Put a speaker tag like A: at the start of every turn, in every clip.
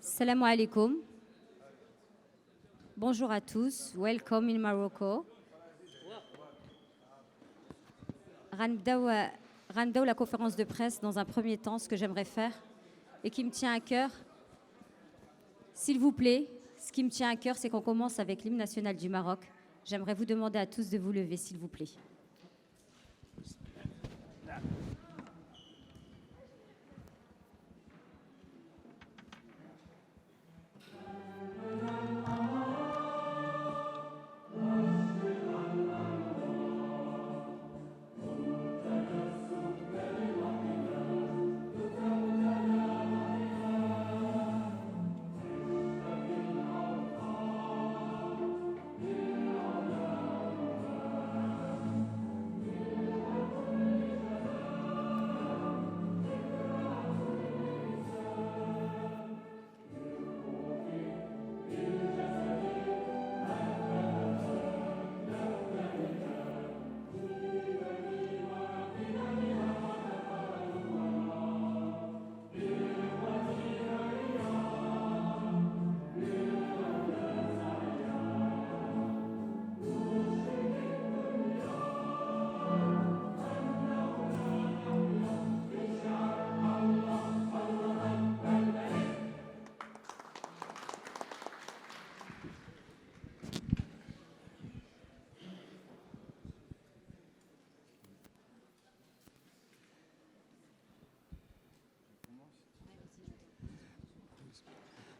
A: Salam alaikum. Bonjour à tous. Welcome in Morocco. Randao la conférence de presse dans un premier temps, ce que j'aimerais faire et qui me tient à cœur. S'il vous plaît, ce qui me tient à cœur, c'est qu'on commence avec l'hymne national du Maroc. J'aimerais vous demander à tous de vous lever, s'il vous plaît.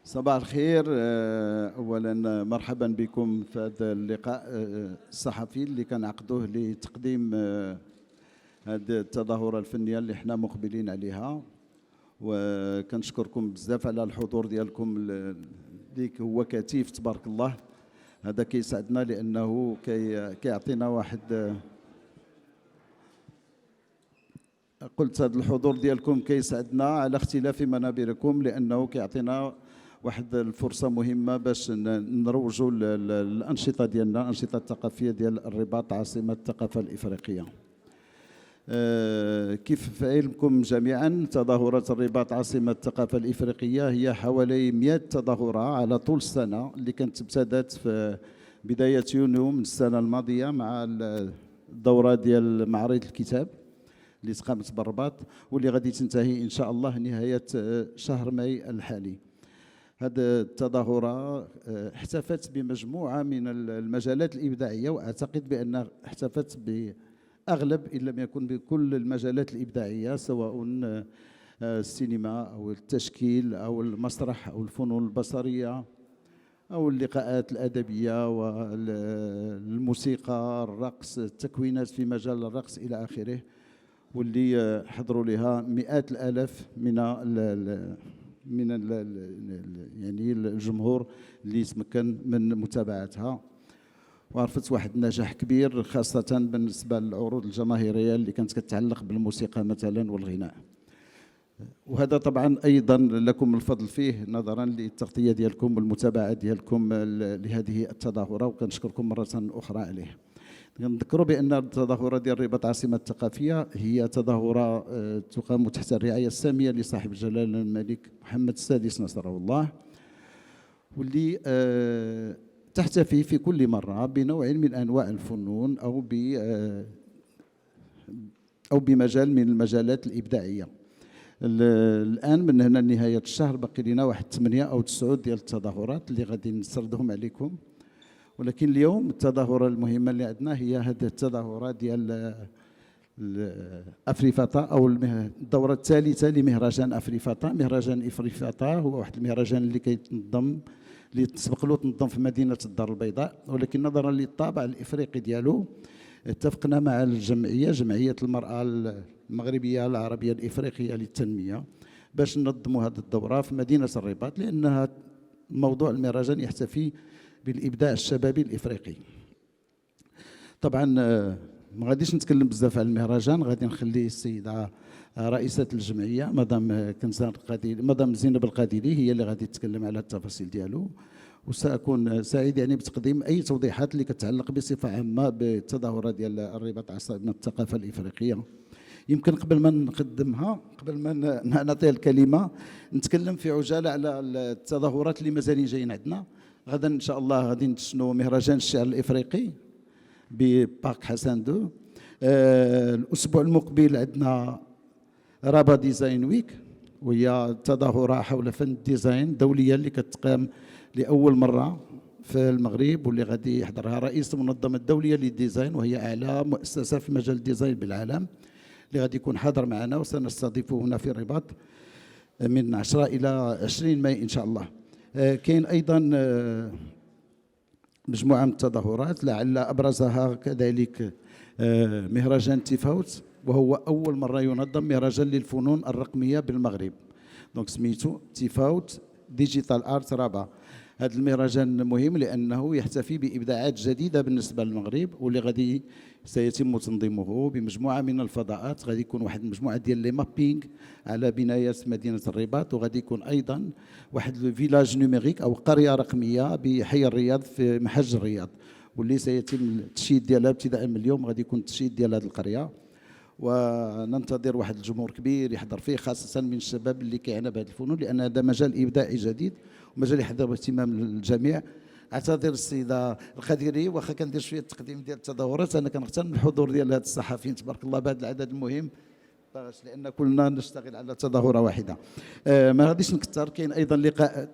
B: صباح الخير. اولا مرحبا بكم في هذا اللقاء الصحفي اللي كنعقدوه لتقديم هذه التظاهره الفنيه اللي حنا مقبلين عليها، وكنشكركم بزاف على الحضور ديالكم اللي هو كثيف تبارك الله. هذا كيسعدنا لانه كيعطينا واحد، قلت هذا الحضور ديالكم كيسعدنا على اختلاف منابركم لانه كيعطينا واحد الفرصه مهمه باش نروجوا الانشطه ديالنا، الانشطه الثقافيه ديال الرباط عاصمه الثقافه الافريقيه. كيف في علمكم جميعا تظاهرات الرباط عاصمه الثقافه الافريقيه هي حوالي 100 تظاهره على طول السنه، اللي كانت ابتدات في بدايه يونيو من السنه الماضيه مع الدوره ديال معرض الكتاب اللي تقامت بالرباط، واللي غادي تنتهي ان شاء الله نهايه شهر ماي الحالي. هذه التظاهرة احتفت بمجموعة من المجالات الإبداعية، وأعتقد بأن احتفت بأغلب إن لم يكن بكل المجالات الإبداعية، سواء السينما أو التشكيل أو المسرح أو الفنون البصرية أو اللقاءات الأدبية والموسيقى، الرقص، التكوينات في مجال الرقص إلى آخره، واللي حضروا لها مئات الآلاف من يعني الجمهور اللي يتمكن من متابعتها، وعرفت واحد النجاح كبير خاصة بالنسبة للعروض الجماهيرية اللي كانت كتعلق بالموسيقى مثلا والغناء. وهذا طبعا أيضا لكم الفضل فيه نظرا للتغطية ديالكم والمتابعة ديالكم لهذه التظاهرة، وكنشكركم مرة أخرى عليه. نذكروا بأن التظاهرة ديال الرباط عاصمة الثقافية هي تظاهرة تقام تحت الرعاية السامية لصاحب الجلالة الملك محمد السادس نصره الله، واللي تحتفي في كل مرة بنوع من أنواع الفنون أو بمجال من المجالات الإبداعية. الآن من هنا لنهاية الشهر باقي لنا واحد 8 أو 9 ديال التظاهرات اللي غادي نسردهم عليكم، ولكن اليوم التظاهرة المهمة اللي عندنا هي هذه التظاهرة ديال أفريفاتا أو الدورة الثالثة لمهرجان أفريفاتا. مهرجان أفريفاتا هو واحد المهرجان اللي كيتنظم، اللي تسبق له تنظم في مدينة الدار البيضاء، ولكن نظرا للطابع الإفريقي ديالو اتفقنا مع جمعية المرأة المغربية العربية الإفريقية للتنمية باش ننظموا هذه الدورة في مدينة الرباط، لأنها موضوع المهرجان يحتفي بالإبداع الشبابي الإفريقي. طبعا ما غاديش نتكلم بزاف على المهرجان، غادي نخلي السيدة رئيسة الجمعية مدام زينب القادري هي اللي غادي تتكلم على التفاصيل ديالو، وسأكون سعيد يعني بتقديم أي توضيحات اللي كتعلق بصفة عامة بالتظاهرة ديال الرباط عاصمة الثقافة الإفريقية. يمكن قبل ما نقدمها، قبل ما نعطيها الكلمة، نتكلم في عجالة على التظاهرات اللي مازالين جايين عندنا. غدا إن شاء الله غادي نتشنوا مهرجان الشعر الإفريقي ببارك حسن دو. الأسبوع المقبل عندنا رابا ديزاين ويك، وهي تظاهرة حول فن الديزاين دولية اللي كتقام لأول مرة في المغرب، واللي غادي يحضرها رئيس المنظمة الدولية للديزاين، وهي أعلى مؤسسة في مجال الديزاين بالعالم، اللي غادي يكون حاضر معنا وسنستضيفه هنا في الرباط من 10 إلى 20 ماي إن شاء الله. كاين أيضا مجموعة من التظاهرات لعل أبرزها كذلك مهرجان تيفاوت، وهو أول مرة ينظم مهرجان للفنون الرقمية بالمغرب. دونك سميتو تيفاوت ديجيتال آرت رابا. هذا المهرجان مهم لأنه يحتفي بإبداعات جديدة بالنسبة للمغرب، واللي غادي سيتم تنظيمه بمجموعة من الفضاءات. غادي يكون واحد المجموعة ديال لي مابينغ على بنايات مدينة الرباط، وغادي يكون أيضا واحد الفيلاج نيميريك أو قرية رقمية بحي الرياض في محج الرياض، واللي سيتم التشييد ديالها ابتداء من اليوم. غادي يكون التشييد ديال هذه القرية، وننتظر واحد الجمهور كبير يحضر فيه، خاصة من الشباب اللي كيعنى بهذه الفنون، لأن هذا مجال إبداعي جديد ومجال يحضر باهتمام الجميع. اعتذر السيده القديري، واخا كندير شويه التقديم ديال التظاهرات، انا كنغتنم الحضور ديال هاد الصحفيين تبارك الله بهذا العدد المهم، لان كلنا نشتغل على تظاهره واحده. ما غاديش نكثر. كاين ايضا لقاء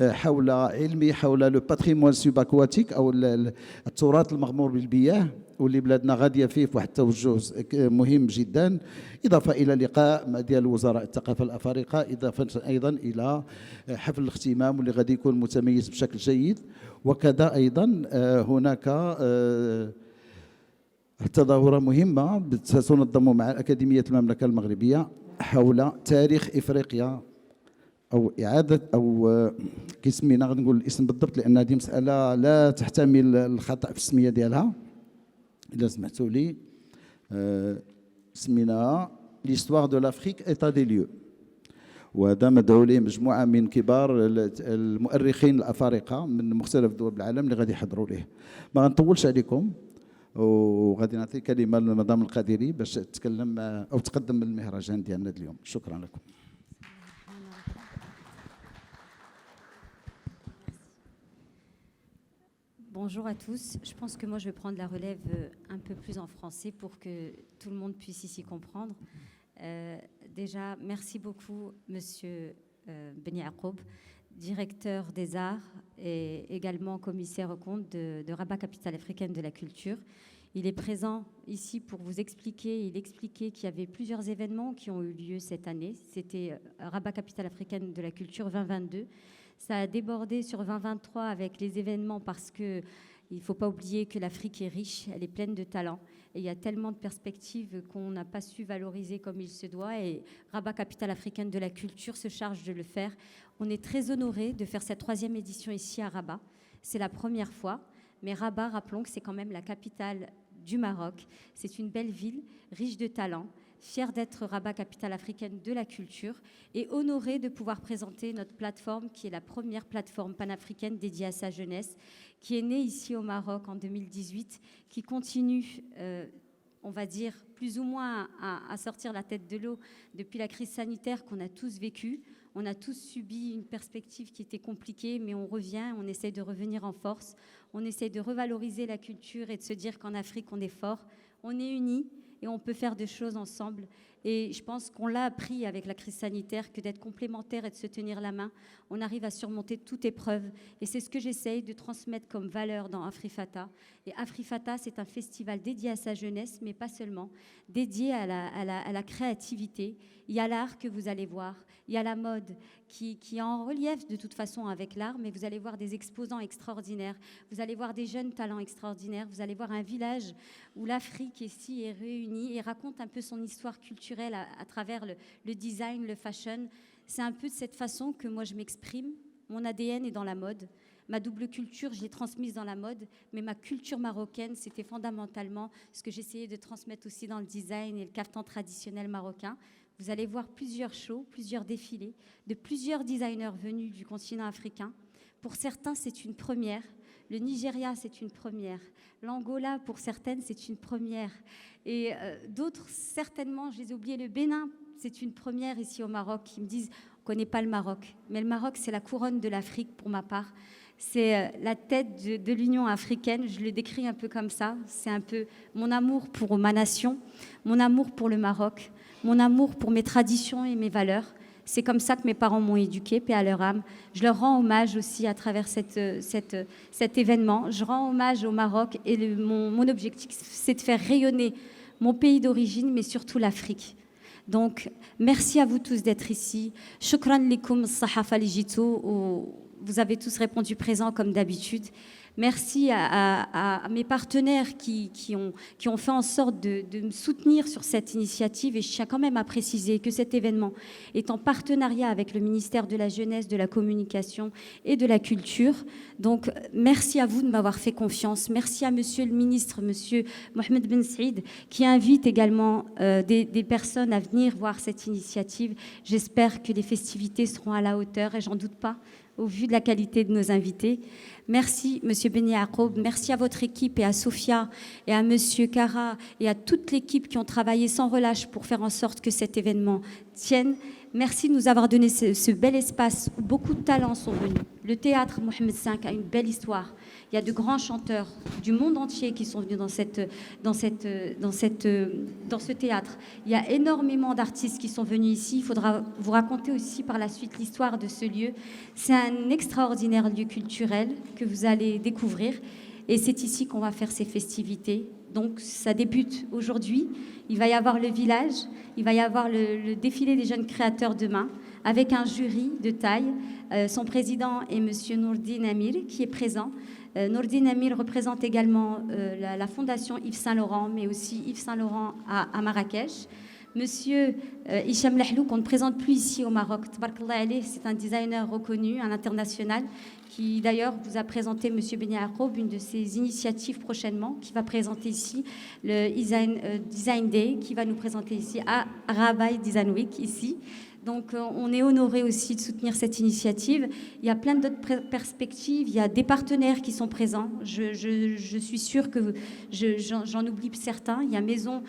B: حول علمي حول لو باتريمون سوباكواتيك او التراث المغمور بالمياه، واللي بلادنا غاديه فيه في واحد التوجه مهم جدا، اضافه الى لقاء ديال وزراء الثقافه الافارقه، اضافه ايضا الى حفل الاختمام واللي غادي يكون متميز بشكل جيد. وكذا ايضا هناك تظاهرة مهمة ستنظم مع أكاديمية المملكة المغربية حول تاريخ إفريقيا، أو إعادة أو كيسمينا، غادي نقول الاسم بالضبط لأن هذه مسألة لا تحتمل الخطأ في السمية ديالها، إذا سمحتوا لي. سميناها ليستواغ دو لافريك إيتا دي ليو، وهذا مدعو ليه مجموعة من كبار المؤرخين الأفارقة من مختلف دول العالم اللي غادي يحضروا ليه. ما غنطولش عليكم، وغادي نعطي كلمه لمدام القادري باش تتكلم او تقدم المهرجان ديالنا اليوم. شكرا لكم.
A: Bonjour à tous. Je pense que moi je vais prendre la relève un peu plus en français pour que tout le monde puisse ici comprendre. Déjà, merci beaucoup Monsieur Beni Yacoub, directeur des arts et également commissaire au compte de Rabat, capitale africaine de la culture. Il est présent ici pour vous expliquer, il expliquait qu'il y avait plusieurs événements qui ont eu lieu cette année. C'était Rabat, capitale africaine de la culture 2022. Ça a débordé sur 2023 avec les événements parce qu'il ne faut pas oublier que l'Afrique est riche, elle est pleine de talents. Et il y a tellement de perspectives qu'on n'a pas su valoriser comme il se doit. Et Rabat, capitale africaine de la culture, se charge de le faire. On est très honorés de faire cette 3e édition ici à Rabat. C'est la première fois. Mais Rabat, rappelons que c'est quand même la capitale du Maroc. C'est une belle ville, riche de talents, fière d'être Rabat, capitale africaine de la culture, et honorée de pouvoir présenter notre plateforme, qui est la première plateforme panafricaine dédiée à sa jeunesse, qui est née ici au Maroc en 2018, qui continue, on va dire, plus ou moins à sortir la tête de l'eau depuis la crise sanitaire qu'on a tous vécue. On a tous subi une perspective qui était compliquée, mais on revient, on essaie de revenir en force. On essaie de revaloriser la culture et de se dire qu'en Afrique, on est fort, on est unis et on peut faire des choses ensemble. Et je pense qu'on l'a appris avec la crise sanitaire, que d'être complémentaires et de se tenir la main, on arrive à surmonter toute épreuve. Et c'est ce que j'essaye de transmettre comme valeur dans Afrifata. Et Afrifata, c'est un festival dédié à sa jeunesse, mais pas seulement, dédié à la créativité. Il y a l'art que vous allez voir, il y a la mode qui est en relief de toute façon avec l'art, mais vous allez voir des exposants extraordinaires, vous allez voir des jeunes talents extraordinaires, vous allez voir un village où l'Afrique ici est réunie et raconte un peu son histoire culturelle à travers le design, le fashion. C'est un peu de cette façon que moi je m'exprime. Mon ADN est dans la mode. Ma double culture, je l'ai transmise dans la mode, mais ma culture marocaine, c'était fondamentalement ce que j'essayais de transmettre aussi dans le design et le caftan traditionnel marocain. Vous allez voir plusieurs shows, plusieurs défilés de plusieurs designers venus du continent africain. Pour certains, c'est une première. Le Nigeria, c'est une première. L'Angola, pour certaines, c'est une première. Et d'autres, certainement, je les ai oubliés, le Bénin, c'est une première ici au Maroc, qui me disent, on ne connaît pas le Maroc. Mais le Maroc, c'est la couronne de l'Afrique pour ma part. C'est la tête de l'Union africaine, je le décris un peu comme ça. C'est un peu mon amour pour ma nation, mon amour pour le Maroc, mon amour pour mes traditions et mes valeurs. C'est comme ça que mes parents m'ont éduquée, paix à leur âme. Je leur rends hommage aussi à travers cet événement. Je rends hommage au Maroc et mon objectif, c'est de faire rayonner mon pays d'origine, mais surtout l'Afrique. Donc, merci à vous tous d'être ici. Shukran likum sahafa li jitu. Vous avez tous répondu présent comme d'habitude. Merci à mes partenaires qui ont fait en sorte de me soutenir sur cette initiative. Et je tiens quand même à préciser que cet événement est en partenariat avec le ministère de la Jeunesse, de la Communication et de la Culture. Donc, merci à vous de m'avoir fait confiance. Merci à Monsieur le ministre, Monsieur Mohamed Ben Saïd, qui invite également des personnes à venir voir cette initiative. J'espère que les festivités seront à la hauteur et j'en doute pas, au vu de la qualité de nos invités. Merci, Monsieur Beni Yacoub. Merci à votre équipe et à Sophia et à Monsieur Kara et à toute l'équipe qui ont travaillé sans relâche pour faire en sorte que cet événement tienne. Merci de nous avoir donné ce bel espace où beaucoup de talents sont venus. Le théâtre Mohamed V a une belle histoire. Il y a de grands chanteurs du monde entier qui sont venus dans ce théâtre. Il y a énormément d'artistes qui sont venus ici. Il faudra vous raconter aussi par la suite l'histoire de ce lieu. C'est un extraordinaire lieu culturel que vous allez découvrir. Et c'est ici qu'on va faire ces festivités. Donc ça débute aujourd'hui. Il va y avoir le village, il va y avoir le défilé des jeunes créateurs demain, avec un jury de taille. Son président est Monsieur Nourdine Amir, qui est présent. Nourdine Amir représente également la fondation Yves Saint-Laurent, mais aussi Yves Saint-Laurent à Marrakech. Monsieur Hicham Lahlou, qu'on ne présente plus ici au Maroc, c'est un designer reconnu à l'international, qui d'ailleurs vous a présenté Monsieur Beni Yacoub, une de ses initiatives prochainement, qui va présenter ici le Design Day, qui va nous présenter ici à Rabat Design Week, ici. Donc on est honoré aussi de soutenir cette initiative. Il y a plein d'autres perspectives, il y a des partenaires qui sont présents. Je suis sûre que j'en oublie certains. Il y a Maison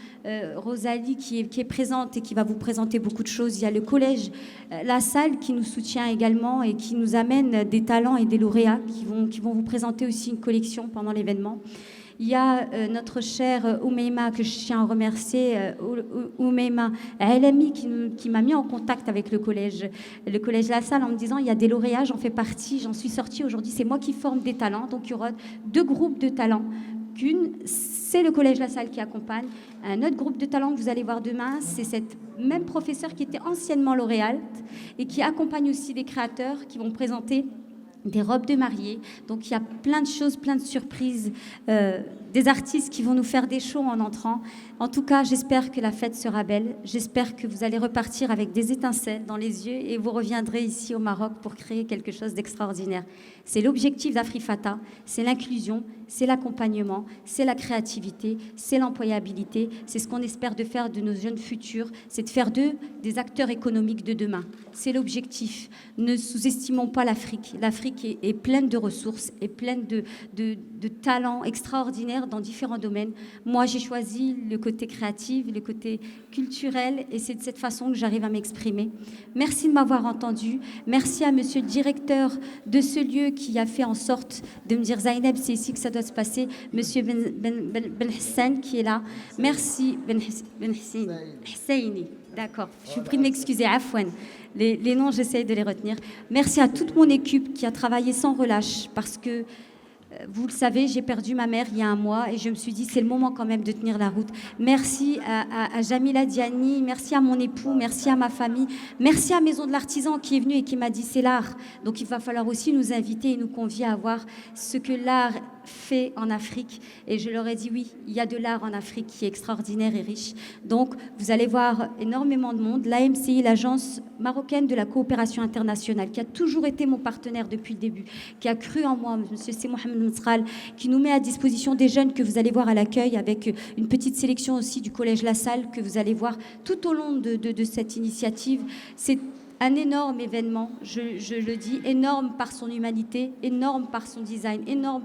A: Rosalie qui est présente et qui va vous présenter beaucoup de choses. Il y a le collège La Salle qui nous soutient également et qui nous amène des talents et des lauréats qui vont vous présenter aussi une collection pendant l'événement. Il y a notre chère Oumeima, que je tiens à remercier, Oumeima Alami, qui m'a mis en contact avec le collège La Salle en me disant il y a des lauréats, j'en fais partie, j'en suis sortie aujourd'hui, c'est moi qui forme des talents. Donc il y aura 2 groupes de talents. C'est le collège La Salle qui accompagne. Un autre groupe de talents que vous allez voir demain, c'est cette même professeure qui était anciennement lauréate et qui accompagne aussi des créateurs qui vont présenter des robes de mariée. Donc il y a plein de choses, plein de surprises, des artistes qui vont nous faire des shows en entrant. En tout cas, j'espère que la fête sera belle. J'espère que vous allez repartir avec des étincelles dans les yeux et vous reviendrez ici au Maroc pour créer quelque chose d'extraordinaire. C'est l'objectif d'Afrifata, c'est l'inclusion, c'est l'accompagnement, c'est la créativité, c'est l'employabilité. C'est ce qu'on espère de faire de nos jeunes futurs, c'est de faire d'eux des acteurs économiques de demain. C'est l'objectif. Ne sous-estimons pas l'Afrique. L'Afrique est pleine de ressources, est pleine de talents extraordinaires dans différents domaines. Moi, j'ai choisi le côté créatif, le côté culturel, et c'est de cette façon que j'arrive à m'exprimer. Merci de m'avoir entendu. Merci à monsieur le directeur de ce lieu qui a fait en sorte de me dire Zainab, c'est ici que ça doit se passer. Monsieur Ben Hassan qui est là. Merci Ben Husseini. D'accord, je vous prie de m'excuser. Afouane. Les noms, j'essaie de les retenir. Merci à toute mon équipe qui a travaillé sans relâche parce que vous le savez, j'ai perdu ma mère il y a un mois et je me suis dit c'est le moment quand même de tenir la route. Merci à Jamila Diani, merci à mon époux, merci à ma famille, merci à Maison de l'Artisan qui est venue et qui m'a dit c'est l'art. Donc il va falloir aussi nous inviter et nous convier à voir ce que l'art fait en Afrique. Et je leur ai dit oui, il y a de l'art en Afrique qui est extraordinaire et riche. Donc vous allez voir énormément de monde. L'AMCI, l'Agence marocaine de la coopération internationale, qui a toujours été mon partenaire depuis le début, qui a cru en moi, monsieur C. Mohamed Mtsral, qui nous met à disposition des jeunes que vous allez voir à l'accueil avec une petite sélection aussi du collège La Salle que vous allez voir tout au long de cette initiative. C'est un énorme événement, je le dis, énorme par son humanité, énorme par son design, énorme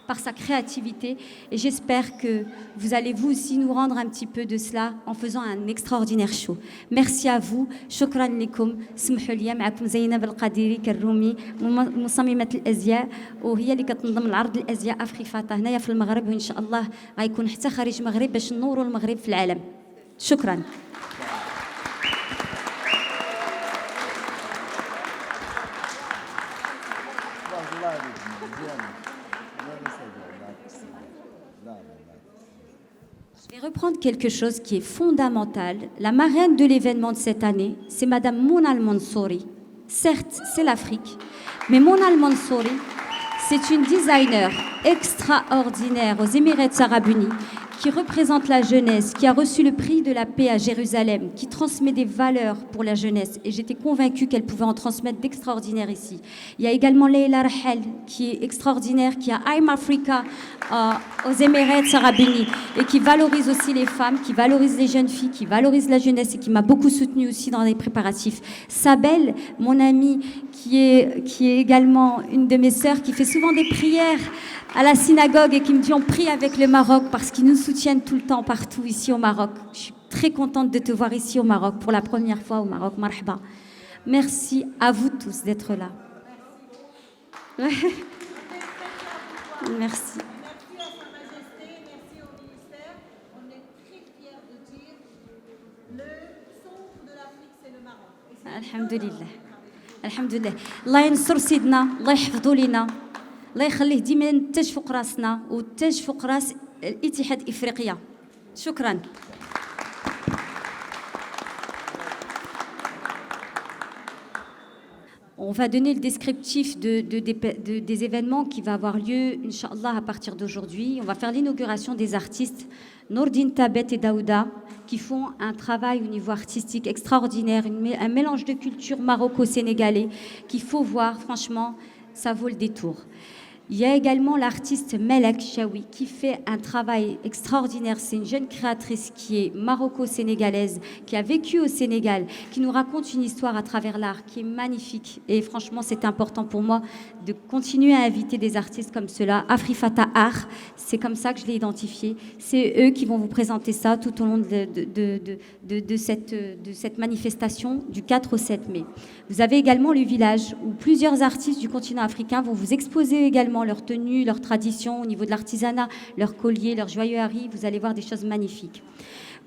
A: par sa créativité. Et j'espère que vous allez vous aussi nous rendre un petit peu de cela en faisant un extraordinaire show. Merci à vous. شكرا لكم. سمحوا لي معكم زينب القديري كالرومي مصممة الأزياء وهي اللي كتنظم العرض الأزياء أفريفاتا هنايا في المغرب وإن شاء الله غيكون حتى خارج المغرب باش نوروا المغرب في العالم. شكرا. Je vais reprendre quelque chose qui est fondamental. La marraine de l'événement de cette année, c'est Madame Mona Al-Mansouri. Certes, c'est l'Afrique, mais Mona Al-Mansouri, c'est une designer extraordinaire aux Émirats arabes unis qui représente la jeunesse, qui a reçu le prix de la paix à Jérusalem, qui transmet des valeurs pour la jeunesse. Et j'étais convaincue qu'elle pouvait en transmettre d'extraordinaire ici. Il y a également Leila Rahel, qui est extraordinaire, qui a I'm Africa aux Émirats arabes unis et qui valorise aussi les femmes, qui valorise les jeunes filles, qui valorise la jeunesse et qui m'a beaucoup soutenue aussi dans les préparatifs. Sabel, mon amie, qui est également une de mes sœurs, qui fait souvent des prières à la synagogue et qui me dit on prie avec le Maroc parce qu'ils nous soutiennent tout le temps partout ici au Maroc. Je suis très contente de te voir ici au Maroc pour la première fois au Maroc. Marhaba. Merci à vous tous d'être là. Merci.
C: Merci à Sa Majesté, merci au ministère. On est très fiers de dire le centre de l'Afrique, c'est le Maroc.
A: Alhamdulillah. Alhamdulillah. Allah ينصر سيدنا، الله يحفظه لنا. الله يخليه ديما تاج فوق راسنا وتاج فوق راس الاتحاد افريقيا. شكرا. On va donner le descriptif des événements qui va avoir lieu, Inch'Allah, à partir d'aujourd'hui. On va faire l'inauguration des artistes Nourdine Tabet et Daouda, qui font un travail au niveau artistique extraordinaire, un mélange de culture maroco-sénégalais qu'il faut voir, franchement, ça vaut le détour. Il y a également l'artiste Melek Chaoui qui fait un travail extraordinaire. C'est une jeune créatrice qui est maroco-sénégalaise, qui a vécu au Sénégal, qui nous raconte une histoire à travers l'art qui est magnifique. Et franchement, c'est important pour moi de continuer à inviter des artistes comme ceux-là. Afrifata Art, c'est comme ça que je l'ai identifié. C'est eux qui vont vous présenter ça tout au long de cette manifestation du 4 au 7 mai. Vous avez également le village où plusieurs artistes du continent africain vont vous exposer également leurs tenues, leurs traditions au niveau de l'artisanat, leurs colliers, leurs joailleries. Vous allez voir des choses magnifiques.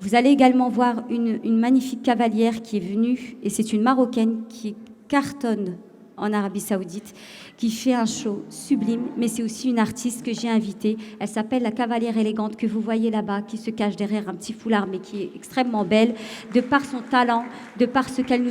A: Vous allez également voir une magnifique cavalière qui est venue, et c'est une Marocaine qui cartonne en Arabie Saoudite, qui fait un show sublime, mais c'est aussi une artiste que j'ai invitée. Elle s'appelle la cavalière élégante que vous voyez là-bas, qui se cache derrière un petit foulard, mais qui est extrêmement belle, de par son talent, de par ce qu'elle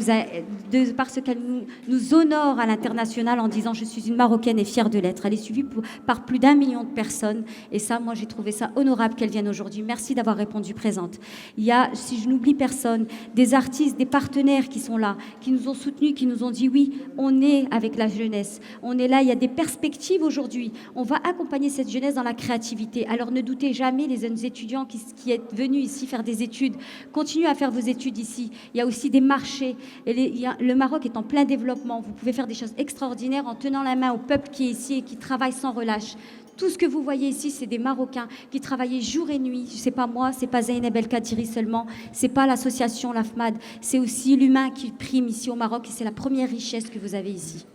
A: nous honore à l'international en disant « Je suis une Marocaine et fière de l'être ». Elle est suivie par plus d'1 million de personnes, et ça, moi, j'ai trouvé ça honorable qu'elle vienne aujourd'hui. Merci d'avoir répondu présente. Il y a, si je n'oublie personne, des artistes, des partenaires qui sont là, qui nous ont soutenus, qui nous ont dit « Oui, on est avec la jeunesse. On est là, il y a des perspectives aujourd'hui. On va accompagner cette jeunesse dans la créativité. Alors ne doutez jamais, les jeunes étudiants qui êtes venus ici faire des études, continuez à faire vos études ici. Il y a aussi des marchés. Le Maroc est en plein développement. Vous pouvez faire des choses extraordinaires en tenant la main au peuple qui est ici et qui travaille sans relâche. Tout ce que vous voyez ici, c'est des Marocains qui travaillaient jour et nuit. C'est pas moi, c'est pas Zeynep El Kadiri seulement, c'est pas l'association l'AFMAD, c'est aussi l'humain qui prime ici au Maroc et c'est la première richesse que vous avez ici.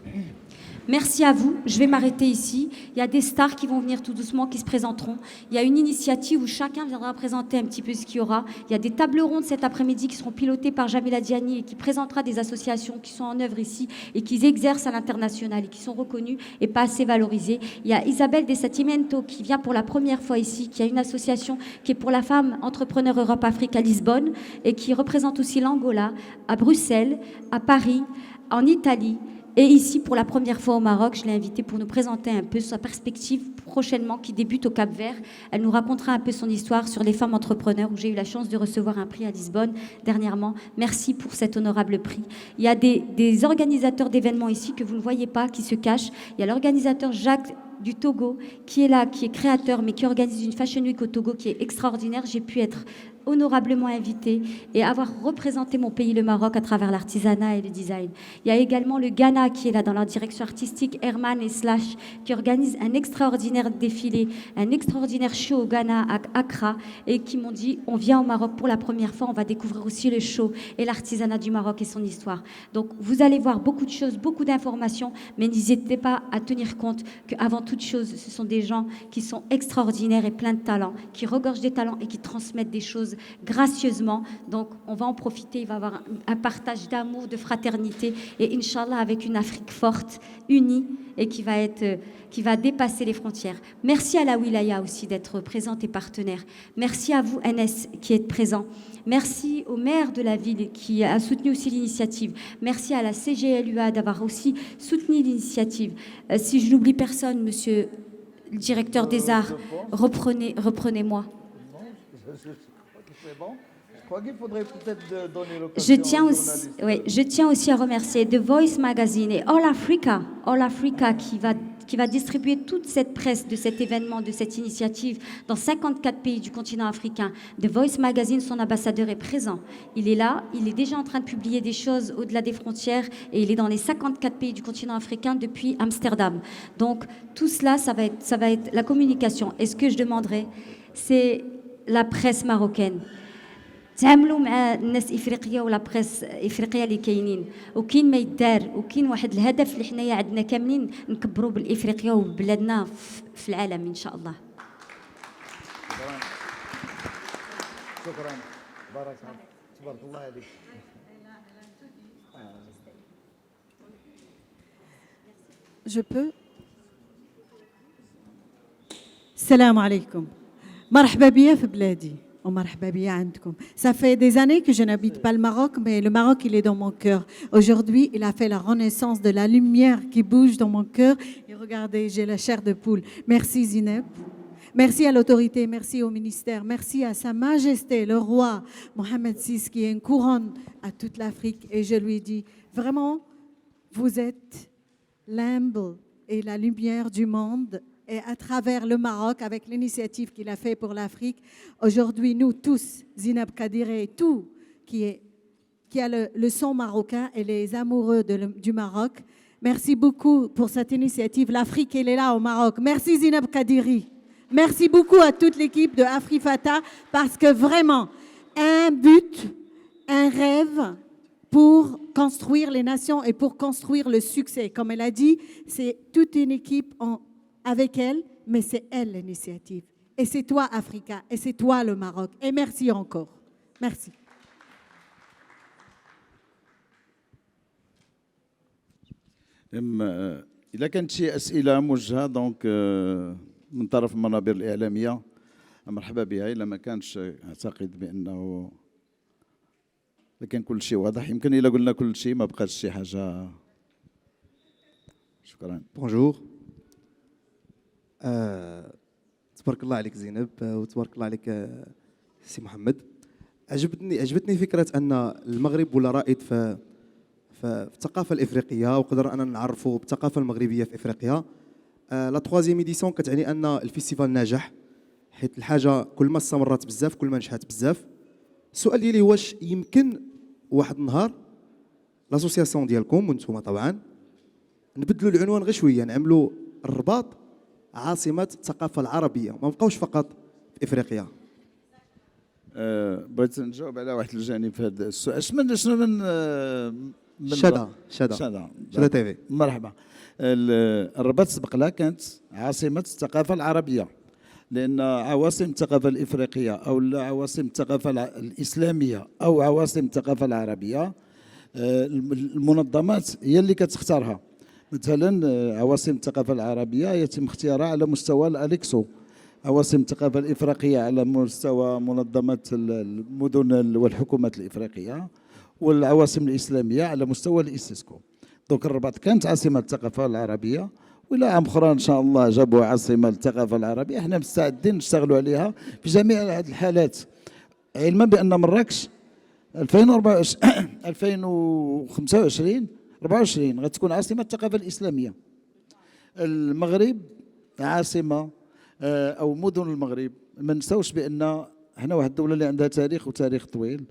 A: Merci à vous. Je vais m'arrêter ici. Il y a des stars qui vont venir tout doucement, qui se présenteront. Il y a une initiative où chacun viendra présenter un petit peu ce qu'il y aura. Il y a des tables rondes cet après-midi qui seront pilotées par Jamila Diani et qui présentera des associations qui sont en œuvre ici et qui exercent à l'international et qui sont reconnues et pas assez valorisées. Il y a Isabelle De Satimento qui vient pour la première fois ici, qui a une association qui est pour la femme entrepreneur Europe-Afrique à Lisbonne et qui représente aussi l'Angola, à Bruxelles, à Paris, en Italie. Et ici, pour la première fois au Maroc, je l'ai invitée pour nous présenter un peu sa perspective prochainement qui débute au Cap-Vert. Elle nous racontera un peu son histoire sur les femmes entrepreneurs où j'ai eu la chance de recevoir un prix à Lisbonne dernièrement. Merci pour cet honorable prix. Il y a des organisateurs d'événements ici que vous ne voyez pas, qui se cachent. Il y a l'organisateur Jacques du Togo qui est là, qui est créateur, mais qui organise une Fashion Week au Togo qui est extraordinaire. J'ai pu être honorablement invité et avoir représenté mon pays, le Maroc, à travers l'artisanat et le design. Il y a également le Ghana qui est là dans la direction artistique, Herman et Slash, qui organise un extraordinaire défilé, un extraordinaire show au Ghana, à Accra, et qui m'ont dit, on vient au Maroc pour la première fois, on va découvrir aussi le show et l'artisanat du Maroc et son histoire. Donc vous allez voir beaucoup de choses, beaucoup d'informations, mais n'hésitez pas à tenir compte qu'avant toute chose, ce sont des gens qui sont extraordinaires et pleins de talents, qui regorgent des talents et qui transmettent des choses gracieusement. Donc on va en profiter, il va y avoir un partage d'amour, de fraternité et Inch'Allah avec une Afrique forte, unie et qui va dépasser les frontières. Merci à la Wilaya aussi d'être présente et partenaire. Merci à vous, NS, qui êtes présent. Merci au maire de la ville qui a soutenu aussi l'initiative. Merci à la CGLUA d'avoir aussi soutenu l'initiative. Si je n'oublie personne, monsieur le directeur des arts, reprenez-moi.
B: Je crois qu'il faudrait peut-être donner
A: Je
B: l'occasion
A: tiens aussi à remercier The Voice Magazine et All Africa qui va distribuer toute cette presse de cet événement, de cette initiative dans 54 pays du continent africain. The Voice Magazine, son ambassadeur est présent. Il est là, il est déjà en train de publier des choses au-delà des frontières et il est dans les 54 pays du continent africain depuis Amsterdam. Donc tout cela, ça va être la communication. Et ce que je demanderais, c'est la presse marocaine. تعاملوا مع الناس افريقيا ولا بريس افريقيا اللي كاينين وكاين ما يدار وكاين واحد الهدف اللي حنايا عندنا كاملين نكبروا بالافريقيا وبلادنا في العالم ان شاء الله.
B: شكرا بارك الله تبارك الله عليك.
D: Je peux. السلام عليكم. مرحبا بيا في بلادي. Ça fait des années que je n'habite pas le Maroc, mais le Maroc, il est dans mon cœur. Aujourd'hui, il a fait la renaissance de la lumière qui bouge dans mon cœur. Et regardez, j'ai la chair de poule. Merci Zineb. Merci à l'autorité, merci au ministère, merci à Sa Majesté, le roi Mohamed VI, qui est une couronne à toute l'Afrique. Et je lui dis, vraiment, vous êtes l'humble et la lumière du monde. Et à travers le Maroc, avec l'initiative qu'il a fait pour l'Afrique, aujourd'hui, nous tous, Zineb Kadire et tout qui a le son marocain et les amoureux du Maroc, merci beaucoup pour cette initiative. L'Afrique, elle est là au Maroc. Merci Zineb Kadiri. Merci beaucoup à toute l'équipe de Afrifata parce que vraiment, un but, un rêve pour construire les nations et pour construire le succès. Comme elle a dit, c'est toute une équipe avec elle, mais c'est elle l'initiative. Et c'est toi, Africa, et c'est toi, le Maroc. Et merci encore. Merci.
B: إذا كانت شي أسئلة موجهة دونك من طرف المنابر الإعلامية مرحبا بها. إلا ما كانش أعتقد بأنه لكن كل شيء واضح. يمكن إلا قلنا كل شيء ما بقاش شي حاجة. شكرا.
E: بونجور. تبارك الله عليك زينب وتبارك الله عليك سي محمد. عجبتني فكره ان المغرب ولا رائد في الثقافه الافريقيه وقدر اننا نعرفوا بالثقافه المغربيه في افريقيا. لا تروازيام ايديسيون كتعني ان الفيستيفال ناجح حيت الحاجه كل ما استمرت بزاف كل ما نجحت بزاف. السؤال ديالي واش يمكن واحد النهار لاسوسياسيون ديالكم وانتم طبعا نبدلوا العنوان غير شويه نعملوا الرباط عاصمة الثقافة العربية ما بقاوش فقط في إفريقيا.
B: بغيت نجاوب على واحد الجانب في هذا السؤال. شنو من
E: شدا تيفي.
B: مرحبا. الرباط سبق لها كانت عاصمة الثقافة العربية لأن عواصم الثقافة الإفريقية أو عواصم الثقافة الإسلامية أو عواصم الثقافة العربية المنظمات هي اللي كتختارها. مثلا عواصم الثقافة العربية يتم اختيارها على مستوى الأليكسو، عواصم الثقافة الإفريقية على مستوى منظمة المدن والحكومات الإفريقية، والعواصم الإسلامية على مستوى الإسيسكو. دونك الرباط كانت عاصمة الثقافة العربية، وإلى عام أخرى إن شاء الله جابوا عاصمة الثقافة العربية. احنا مستعدين نشتغلوا عليها في جميع هذه الحالات، علما بأن مراكش 2025 24 غتكون عاصمة الثقافة الإسلامية. المغرب عاصمة أو مدن المغرب ما نساوش بأن حنا واحد الدوله اللي عندها تاريخ وتاريخ طويل.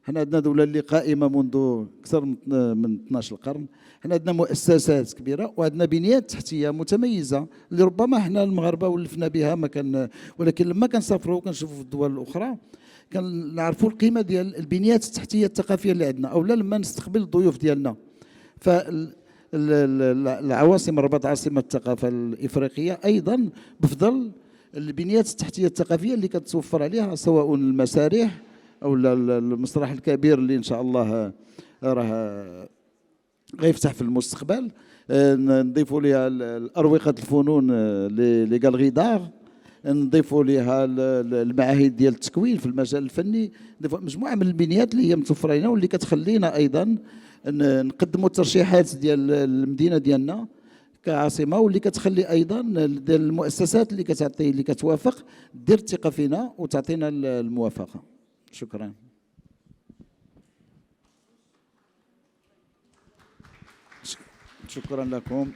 B: حنا عندنا دوله اللي قائمه منذ اكثر من 12 قرن. حنا عندنا مؤسسات كبيره وعندنا بنيات تحتيه متميزه اللي ربما حنا المغاربه ولفنا بها ما كان، ولكن لما كنسافروا وكنشوفوا في الدول الاخرى كنعرفوا القيمه ديال البنيات التحتيه الثقافيه اللي عندنا، اولا لما نستقبل الضيوف ديالنا. فالعواصم الرباط عاصمه الثقافه الافريقيه ايضا بفضل البنيات التحتيه الثقافيه اللي كتوفر عليها، سواء المسارح او المسرح الكبير اللي ان شاء الله راه غيفتح في المستقبل. نضيفوا لها اروقه الفنون اللي قال دار، نضيفوا لها المعاهد ديال التكوين في المجال الفني، مجموعه من البنيات اللي هي متوفره لنا واللي كتخلينا ايضا نقدموا الترشيحات ديال المدينه ديالنا كعاصمه، واللي كتخلي ايضا ديال المؤسسات اللي كتعطي اللي كتوافق دير الثقه فينا وتعطينا الموافقه. شكرا. شكرا لكم.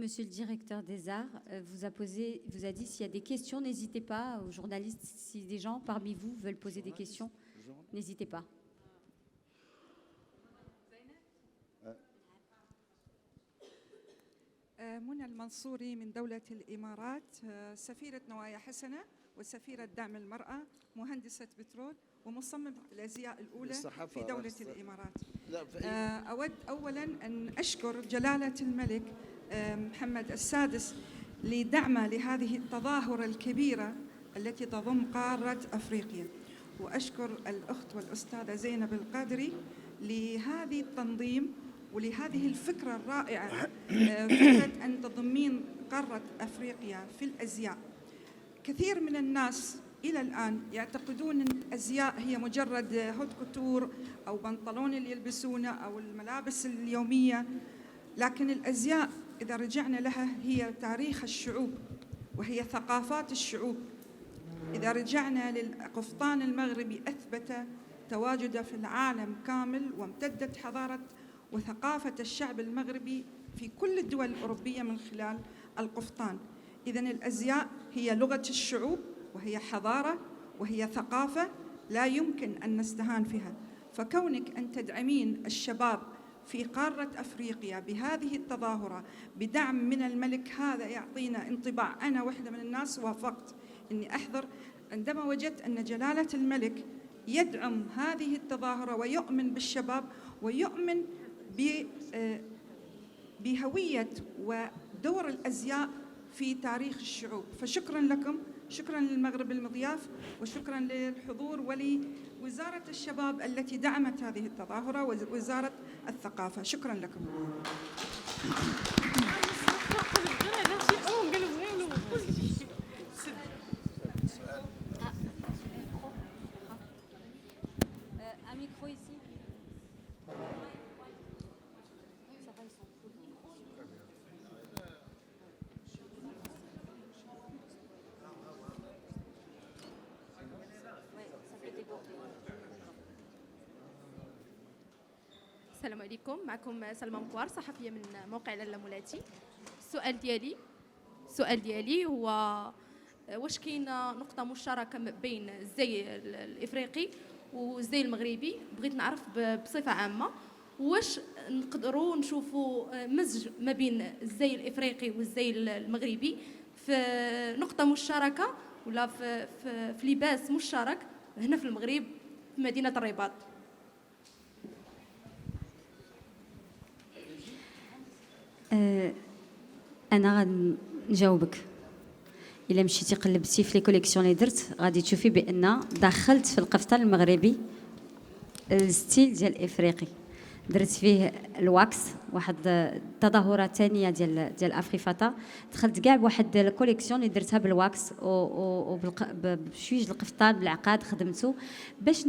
A: Monsieur le directeur des arts vous a dit s'il y a des questions, n'hésitez pas aux journalistes, si des gens parmi vous veulent poser des questions, n'hésitez pas.
F: منى المنصوري من دولة الإمارات، سفيرة نوايا حسنة وسفيرة دعم المرأة، مهندسة بترول ومصمم الأزياء الأولى في دولة الإمارات. أود أولا أن أشكر جلالة الملك محمد السادس لدعمه لهذه التظاهرة الكبيرة التي تضم قارة أفريقيا، وأشكر الأخت والأستاذة زينب القادري لهذه التنظيم ولهذه الفكرة الرائعة، فكرة أن تضمين قارة أفريقيا في الأزياء. كثير من الناس إلى الآن يعتقدون أن الأزياء هي مجرد هوت كوتور أو بنطلون اللي يلبسونه أو الملابس اليومية، لكن الأزياء إذا رجعنا لها هي تاريخ الشعوب وهي ثقافات الشعوب. إذا رجعنا للقفطان المغربي أثبت تواجده في العالم كامل، وامتدت حضارة وثقافة الشعب المغربي في كل الدول الأوروبية من خلال القفطان. إذن الأزياء هي لغة الشعوب وهي حضارة وهي ثقافة لا يمكن أن نستهان فيها. فكونك أن تدعمين الشباب في قارة أفريقيا بهذه التظاهرة بدعم من الملك، هذا يعطينا انطباع. أنا واحدة من الناس وافقت أني أحضر عندما وجدت أن جلالة الملك يدعم هذه التظاهرة ويؤمن بالشباب ويؤمن بهوية ودور الأزياء في تاريخ الشعوب. فشكرا لكم، شكرا للمغرب المضياف، وشكرا للحضور ولوزارة الشباب التي دعمت هذه التظاهرة ووزارة الثقافة. شكرا لكم.
G: السلام عليكم، معكم سلمى مكوار صحفيه من موقع لالا مولاتي. السؤال ديالي هو واش كاينه نقطه مشتركه بين الزي الافريقي والزي المغربي؟ بغيت نعرف بصفه عامه واش نقدروا نشوفوا مزج ما بين الزي الافريقي والزي المغربي في نقطه مشتركه ولا في لباس مشترك هنا في المغرب في مدينه الرباط.
A: انا غنجاوبك. الا مشيتي قلبتي في لي كوليكسيون اللي درت غادي تشوفي بان دخلت في القفطان المغربي الستيل ديال الافريقي، درت فيه الواكس، واحد التظاهرات ثانيه ديال افريفاتا، دخلت كاع بواحد الكوليكسيون اللي درتها بالواكس وبشويج القفطان بالعقاد خدمته باش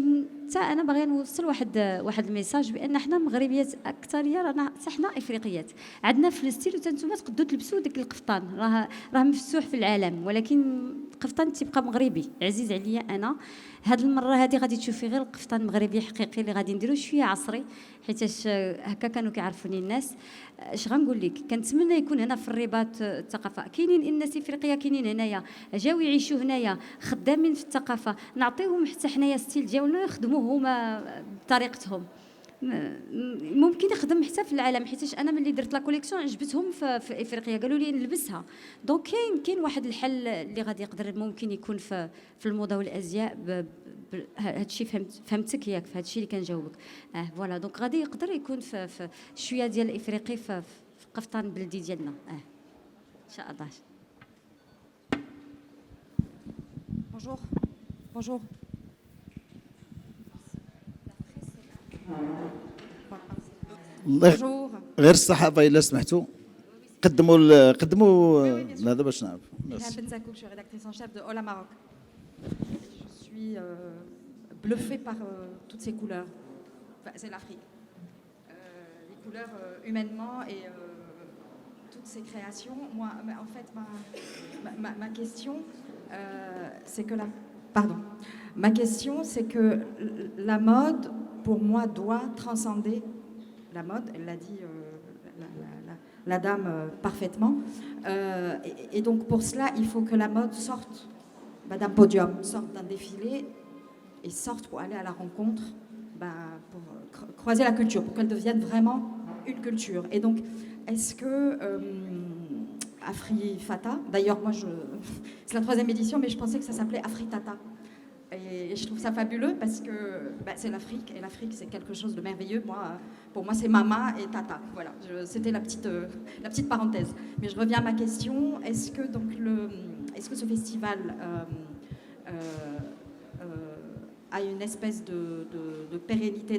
A: حتى انا باغيه نوصل واحد الميساج بان حنا مغربيات اكثريه، رانا حنا افريقيات عندنا في الستيل، وانتم تقدروا تلبسوا داك القفطان راه مفتوح في العالم، ولكن القفطان تيبقى مغربي عزيز عليا. انا هاد المره هذه غادي تشوفي غير القفطان مغربي حقيقي اللي غادي نديرو شويه عصري، حيتاش هكا كانوا كيعرفوني الناس. الناس. اش غنقول لك، كنتمنى يكون هنا في الرباط الثقافه كاينين الناس افريقيه كاينين هنايا جاو يعيشوا هنايا خدامين في الثقافه، نعطيوهم حتى حنايا ستيل ديالنا يخدموه هما بطريقتهم. ممكن يخدم حتى في العالم، حيتاش انا ملي درت لا كوليكسيون عجبتهم في افريقيا قالوا لي نلبسها. دونك كاين واحد الحل اللي غادي يقدر ممكن يكون في الموضه والازياء. هادشي فهمتك ياك في هادشي اللي كنجاوبك. فوالا دونك غادي يقدر يكون في شويه ديال الافريقي في قفطان بلدي ديالنا. ان شاء الله.
H: Bonjour. Bonjour. Bonjour.
B: غير الصحافه الا سمحتوا قدموا هذا باش نعرف.
H: Ilham Benzakouk, je suis rédactrice en chef de Hola Maroc. Je suis bluffée par toutes ces couleurs. Enfin, c'est l'Afrique. Les couleurs humainement et toutes ces créations. Moi, en fait, ma question, c'est que ma question, c'est que la mode, pour moi, doit transcender la mode. Elle l'a dit. La dame parfaitement. Et donc pour cela, il faut que la mode sorte d'un podium, sorte d'un défilé et sorte pour aller à la rencontre, pour croiser la culture, pour qu'elle devienne vraiment une culture. Et donc, est-ce que Afrifata, d'ailleurs moi c'est la 3e édition, mais je pensais que ça s'appelait Afritata. Et je trouve ça fabuleux parce que c'est l'Afrique, et l'Afrique c'est quelque chose de merveilleux. Pour moi c'est Mama et Tata. Voilà, c'était la petite parenthèse. Mais je reviens à ma question. Est-ce que ce festival a une espèce de pérennité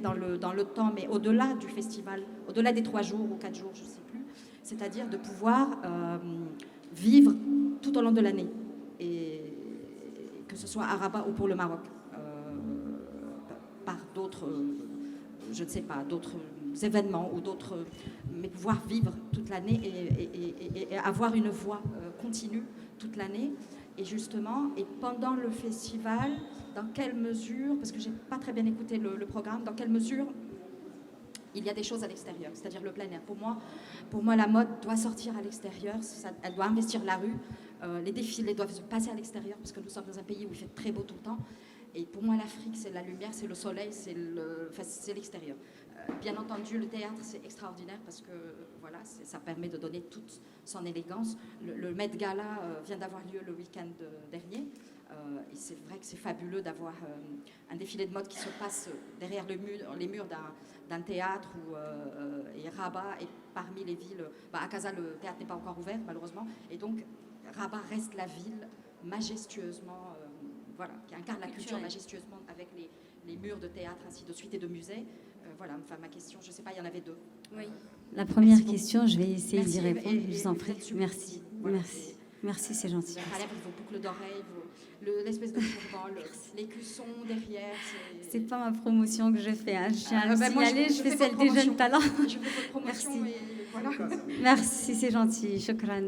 H: dans le temps, mais au-delà du festival, au-delà des 3 jours ou 4 jours, je ne sais plus, c'est-à-dire de pouvoir vivre tout au long de l'année, et que ce soit à Rabat ou pour le Maroc, par d'autres, je ne sais pas, d'autres événements ou d'autres, mais pouvoir vivre toute l'année et avoir une voix continue toute l'année. Et justement, et pendant le festival, dans quelle mesure, parce que j'ai pas très bien écouté le programme, dans quelle mesure il y a des choses à l'extérieur, c'est-à-dire le plein air. Pour moi, la mode doit sortir à l'extérieur, elle doit investir la rue. Les défilés doivent se passer à l'extérieur parce que nous sommes dans un pays où il fait très beau tout le temps. Et pour moi, l'Afrique, c'est la lumière, c'est le soleil, c'est l'extérieur. Bien entendu, le théâtre, c'est extraordinaire parce que voilà, ça permet de donner toute son élégance. Le Met Gala vient d'avoir lieu le week-end dernier. Et c'est vrai que c'est fabuleux d'avoir un défilé de mode qui se passe derrière les murs d'un théâtre et Rabat est parmi les villes. À Casa, le théâtre n'est pas encore ouvert, malheureusement. Et donc, Rabat reste la ville majestueusement, qui incarne la culture majestueusement avec les murs de théâtre, ainsi de suite, et de musées. Voilà, enfin, ma question, je ne sais pas, il y en avait 2.
A: Oui. La première question, je vais essayer d'y répondre, je vous en prie. Merci. Voilà, merci. Merci, c'est gentil.
H: Vos boucles d'oreilles, l'espèce de turban, l'écusson derrière.
A: C'est pas ma promotion que je fais. Hein. Je tiens à le signaler, je fais celle des jeunes talents.
H: Je fais votre promotion. Merci. Voilà.
A: Merci, c'est gentil. Shukran.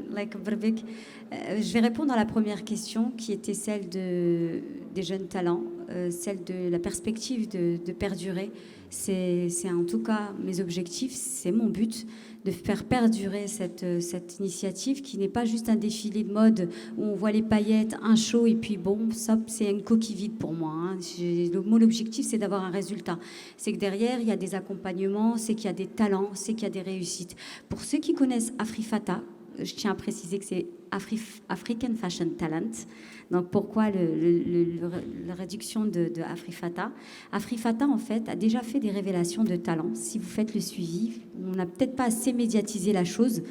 A: Je vais répondre à la première question qui était celle des jeunes talents, celle de la perspective de perdurer. C'est en tout cas mes objectifs, c'est mon but de faire perdurer cette initiative qui n'est pas juste un défilé de mode où on voit les paillettes, un show et puis bon, ça c'est une coquille vide pour moi. Hein. Mon objectif c'est d'avoir un résultat. C'est que derrière il y a des accompagnements, c'est qu'il y a des talents, c'est qu'il y a des réussites. Pour ceux qui connaissent Afrifata, je tiens à préciser que c'est African Fashion Talent. Donc pourquoi la réduction de Afrifata? Afrifata, en fait, a déjà fait des révélations de talents. Si vous faites le suivi, on n'a peut-être pas assez médiatisé la chose.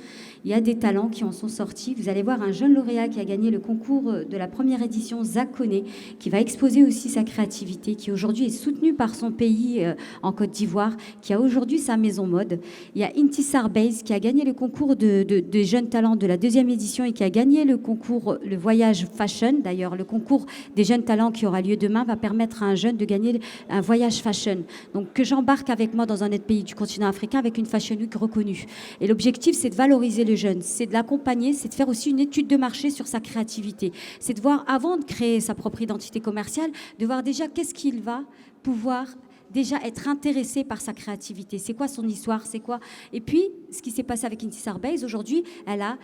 A: Il y a des talents qui en sont sortis. Vous allez voir un jeune lauréat qui a gagné le concours de la première édition, Zakoné, qui va exposer aussi sa créativité, qui aujourd'hui est soutenu par son pays en Côte d'Ivoire, qui a aujourd'hui sa maison mode. Il y a Intissar Beyz qui a gagné le concours des jeunes talents de la 2e édition et qui a gagné le concours Le Voyage Fashion. D'ailleurs, le concours des jeunes talents qui aura lieu demain va permettre à un jeune de gagner un voyage fashion. Donc, que j'embarque avec moi dans un autre pays du continent africain avec une Fashion Week reconnue. Et l'objectif, c'est de valoriser le jeune, c'est de l'accompagner, c'est de faire aussi une étude de marché sur sa créativité. C'est de voir, avant de créer sa propre identité commerciale, de voir déjà qu'est-ce qu'il va pouvoir déjà être intéressé par sa créativité. C'est quoi son histoire? C'est quoi? Et puis, ce qui s'est passé avec Intisar Beyz, aujourd'hui, elle a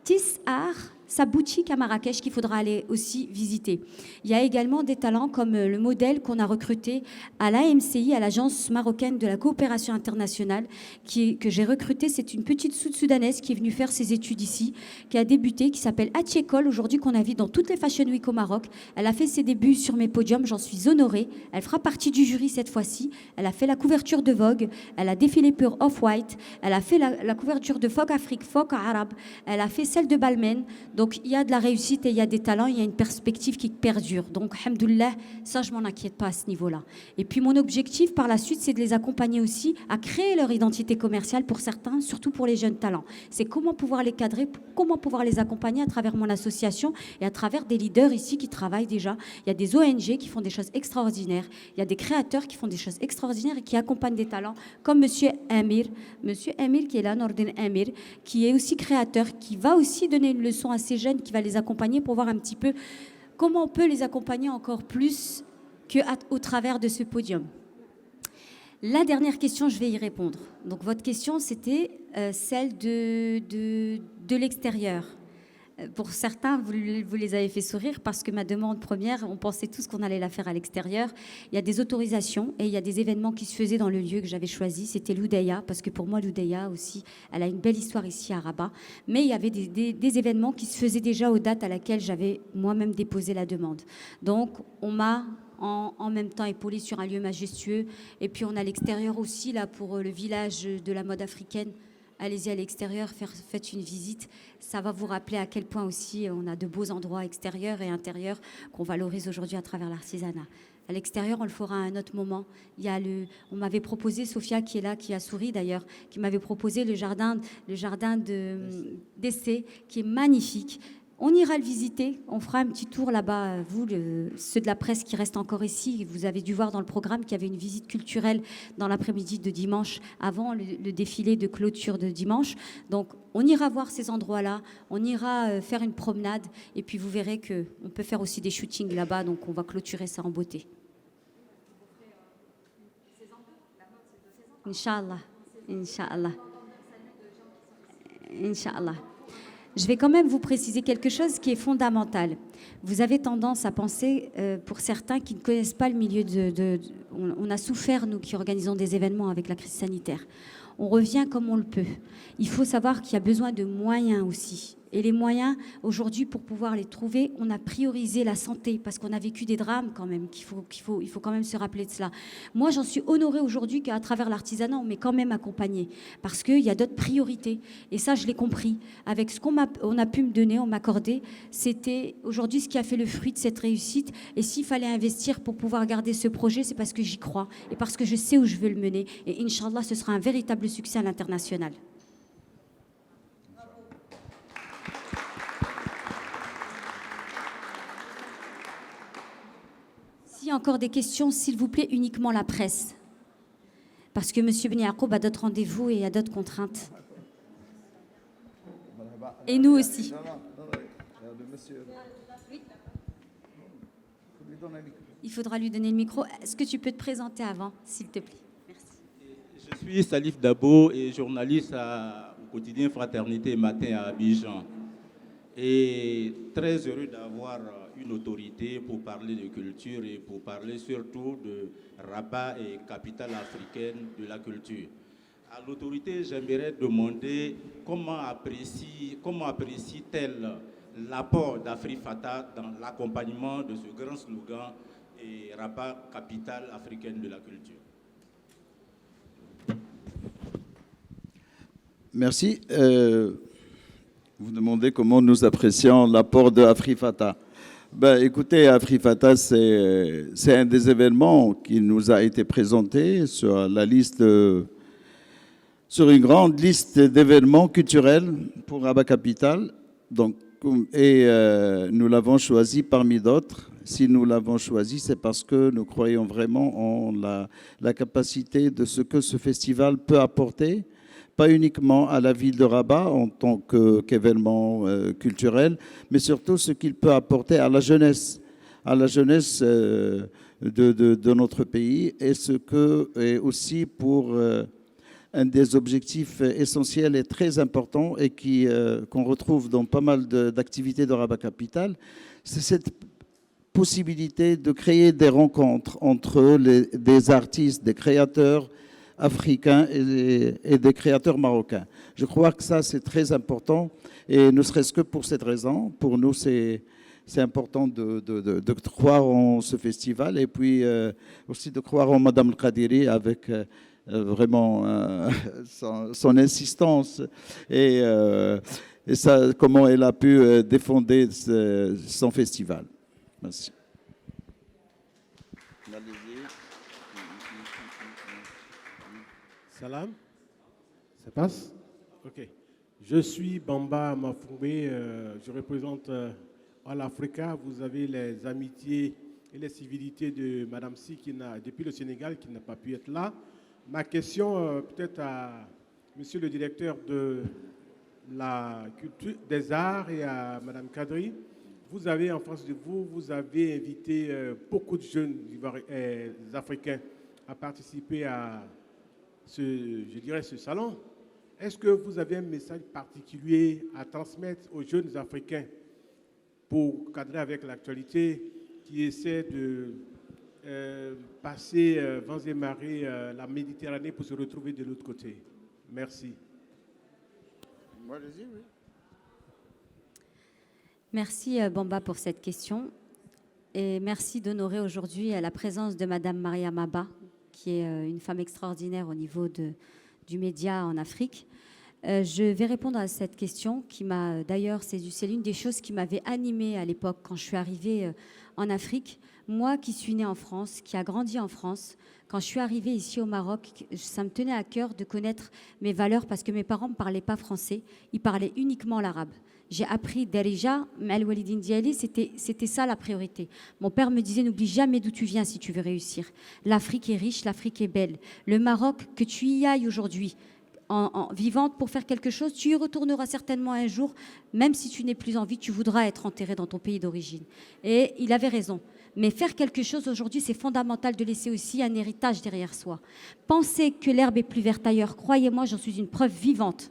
A: Tisar, sa boutique à Marrakech qu'il faudra aller aussi visiter. Il y a également des talents comme le modèle qu'on a recruté à l'AMCI, à l'Agence marocaine de la coopération internationale, que j'ai recruté. C'est une petite Sud-Soudanaise qui est venue faire ses études ici, qui a débuté, qui s'appelle Atchekol, aujourd'hui qu'on invite dans toutes les Fashion Week au Maroc. Elle a fait ses débuts sur mes podiums, j'en suis honorée. Elle fera partie du jury cette fois-ci. Elle a fait la couverture de Vogue, elle a défilé pour Off-White, elle a fait la couverture de Vogue Afrique, Vogue Arabe, elle a fait celle de Balmain. Donc, il y a de la réussite et il y a des talents, il y a une perspective qui perdure. Donc, alhamdoulilah, ça, je m'en inquiète pas à ce niveau-là. Et puis, mon objectif par la suite, c'est de les accompagner aussi à créer leur identité commerciale pour certains, surtout pour les jeunes talents. C'est comment pouvoir les cadrer, comment pouvoir les accompagner à travers mon association et à travers des leaders ici qui travaillent déjà. Il y a des ONG qui font des choses extraordinaires. Il y a des créateurs qui font des choses extraordinaires et qui accompagnent des talents, comme Monsieur Amir qui est là, Nordin Amir, qui est aussi créateur, qui va aussi donner une leçon à ces jeunes, qui va les accompagner pour voir un petit peu comment on peut les accompagner encore plus qu'au travers de ce podium. La dernière question, je vais y répondre. Donc votre question, c'était celle de l'extérieur. Pour certains, vous les avez fait sourire parce que ma demande première, on pensait tous qu'on allait la faire à l'extérieur. Il y a des autorisations et il y a des événements qui se faisaient dans le lieu que j'avais choisi. C'était l'Oudeya, parce que pour moi, l'Oudeya aussi, elle a une belle histoire ici à Rabat. Mais il y avait des événements qui se faisaient déjà aux dates à laquelle j'avais moi-même déposé la demande. Donc, on m'a en même temps épaulé sur un lieu majestueux. Et puis, on a l'extérieur aussi, là, pour le village de la mode africaine. Allez-y à l'extérieur, faites une visite. Ça va vous rappeler à quel point aussi on a de beaux endroits extérieurs et intérieurs qu'on valorise aujourd'hui à travers l'artisanat. À l'extérieur, on le fera à un autre moment. On m'avait proposé, Sophia qui est là, qui a souri d'ailleurs, qui m'avait proposé le jardin d'essai qui est magnifique. On ira le visiter, on fera un petit tour là-bas. Vous, ceux de la presse qui restent encore ici, vous avez dû voir dans le programme qu'il y avait une visite culturelle dans l'après-midi de dimanche, avant le défilé de clôture de dimanche. Donc, on ira voir ces endroits-là, on ira faire une promenade, et puis vous verrez qu'on peut faire aussi des shootings là-bas, donc on va clôturer ça en beauté. Inch'Allah, Inch'Allah, Inch'Allah. Je vais quand même vous préciser quelque chose qui est fondamental. Vous avez tendance à penser, pour certains qui ne connaissent pas le milieu on a souffert, nous qui organisons des événements avec la crise sanitaire. On revient comme on le peut. Il faut savoir qu'il y a besoin de moyens aussi. Et les moyens, aujourd'hui, pour pouvoir les trouver, on a priorisé la santé parce qu'on a vécu des drames quand même, il faut quand même se rappeler de cela. Moi, j'en suis honorée aujourd'hui qu'à travers l'artisanat, on m'est quand même accompagnée parce qu'il y a d'autres priorités. Et ça, je l'ai compris. Avec ce qu'on a pu me donner, on m'accordait, c'était aujourd'hui ce qui a fait le fruit de cette réussite. Et s'il fallait investir pour pouvoir garder ce projet, c'est parce que j'y crois et parce que je sais où je veux le mener. Et Inch'Allah, ce sera un véritable succès à l'international. S'il y a encore des questions, s'il vous plaît, uniquement la presse. Parce que M. Ben Yacoub a d'autres rendez-vous et a d'autres contraintes. Et nous aussi. Il faudra lui donner le micro. Est-ce que tu peux te présenter avant, s'il te plaît? Merci.
I: Je suis Salif Dabo et journaliste au quotidien Fraternité Matin à Abidjan. Et très heureux d'avoir une autorité pour parler de culture et pour parler surtout de Rabat et capitale africaine de la culture. À l'autorité, j'aimerais demander comment apprécie-t-elle l'apport d'Afrifata dans l'accompagnement de ce grand slogan et Rabat, capitale africaine de la culture.
B: Merci. Vous demandez comment nous apprécions l'apport de Afrifata. Écoutez, Afrifata, c'est un des événements qui nous a été présenté sur une grande liste d'événements culturels pour Rabat Capitale. Donc, nous l'avons choisi parmi d'autres. Si nous l'avons choisi, c'est parce que nous croyons vraiment en la capacité de ce que ce festival peut apporter, pas uniquement à la ville de Rabat en tant qu'événement culturel, mais surtout ce qu'il peut apporter à la jeunesse de notre pays, et ce que est aussi pour un des objectifs essentiels et très importants et qu'on retrouve dans pas mal d'activités de Rabat Capital, c'est cette possibilité de créer des rencontres entre des artistes, des créateurs africains et des créateurs marocains. Je crois que ça, c'est très important, et ne serait-ce que pour cette raison, pour nous, c'est important de croire en ce festival, et puis aussi de croire en Madame El Kadiri avec vraiment son insistance et ça, comment elle a pu défendre son festival. Merci.
J: Salam, ça passe? Ok. Je suis Bamba Mafoumé, je représente All Africa. Vous avez les amitiés et les civilités de Madame Si depuis le Sénégal qui n'a pas pu être là. Ma question peut-être à Monsieur le directeur de la culture, des arts et à Madame Kadri. Vous avez en face de vous, vous avez invité beaucoup de jeunes africains à participer à ce salon. Est-ce que vous avez un message particulier à transmettre aux jeunes Africains pour cadrer avec l'actualité qui essaie de passer vents et marées la Méditerranée pour se retrouver de l'autre côté? Merci.
A: Merci Bamba pour cette question, et merci d'honorer aujourd'hui la présence de Madame Mariam Abba, qui est une femme extraordinaire au niveau du média en Afrique. Je vais répondre à cette question qui m'a d'ailleurs, c'est l'une des choses qui m'avait animée à l'époque quand je suis arrivée en Afrique. Moi qui suis née en France, qui a grandi en France, quand je suis arrivée ici au Maroc, ça me tenait à cœur de connaître mes valeurs parce que mes parents ne parlaient pas français, ils parlaient uniquement l'arabe. J'ai appris Darija, Mal Walidine Diali, c'était ça la priorité. Mon père me disait, n'oublie jamais d'où tu viens si tu veux réussir. L'Afrique est riche, l'Afrique est belle. Le Maroc, que tu y ailles aujourd'hui, en vivante pour faire quelque chose, tu y retourneras certainement un jour, même si tu n'es plus en vie, tu voudras être enterré dans ton pays d'origine. Et il avait raison. Mais faire quelque chose aujourd'hui, c'est fondamental de laisser aussi un héritage derrière soi. Penser que l'herbe est plus verte ailleurs, croyez-moi, j'en suis une preuve vivante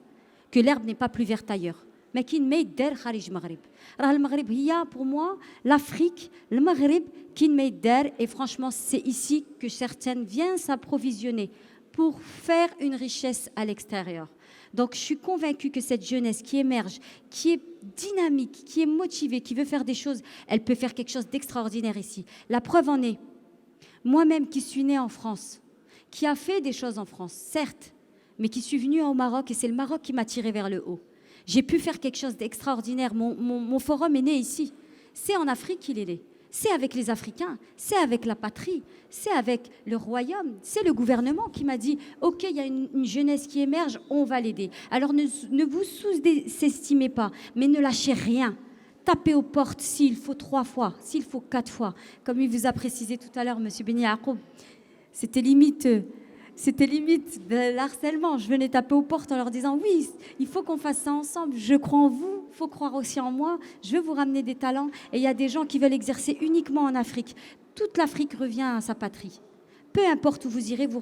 A: que l'herbe n'est pas plus verte ailleurs. Mais qui ne der kharij Maghreb. Le Maghreb, pour moi, l'Afrique, le Maghreb, qui ne der, et franchement, c'est ici que certaines viennent s'approvisionner pour faire une richesse à l'extérieur. Donc, je suis convaincue que cette jeunesse qui émerge, qui est dynamique, qui est motivée, qui veut faire des choses, elle peut faire quelque chose d'extraordinaire ici. La preuve en est, moi-même qui suis née en France, qui a fait des choses en France, certes, mais qui suis venue au Maroc, et c'est le Maroc qui m'a tirée vers le haut. J'ai pu faire quelque chose d'extraordinaire. Mon forum est né ici. C'est en Afrique qu'il est né. C'est avec les Africains, c'est avec la patrie, c'est avec le royaume, c'est le gouvernement qui m'a dit « Ok, il y a une jeunesse qui émerge, on va l'aider. » Alors ne vous sous-estimez pas, mais ne lâchez rien. Tapez aux portes s'il faut 3 fois, s'il faut 4 fois. Comme il vous a précisé tout à l'heure, M. Beni Yacoub, c'était limite de l'harcèlement. Je venais taper aux portes en leur disant « Oui, il faut qu'on fasse ça ensemble. Je crois en vous, il faut croire aussi en moi. Je veux vous ramener des talents. » Et il y a des gens qui veulent exercer uniquement en Afrique. Toute l'Afrique revient à sa patrie. Peu importe où vous irez, vous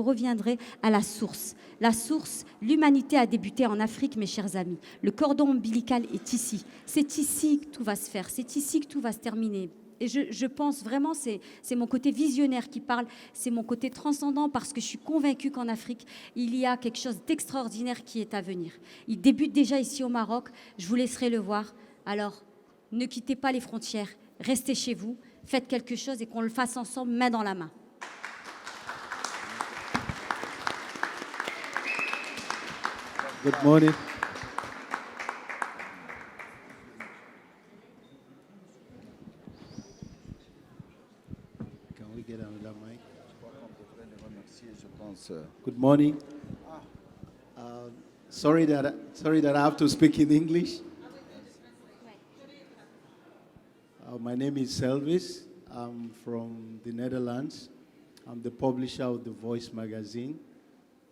A: reviendrez à la source. La source, l'humanité a débuté en Afrique, mes chers amis. Le cordon ombilical est ici. C'est ici que tout va se faire. C'est ici que tout va se terminer. Et je pense vraiment, c'est mon côté visionnaire qui parle, c'est mon côté transcendant parce que je suis convaincue qu'en Afrique, il y a quelque chose d'extraordinaire qui est à venir. Il débute déjà ici au Maroc, je vous laisserai le voir. Alors, ne quittez pas les frontières, restez chez vous, faites quelque chose et qu'on le fasse ensemble, main dans la main.
K: Good morning. Good morning. Sorry that I have to speak in English. My name is Elvis. I'm from the Netherlands. I'm the publisher of The Voice magazine.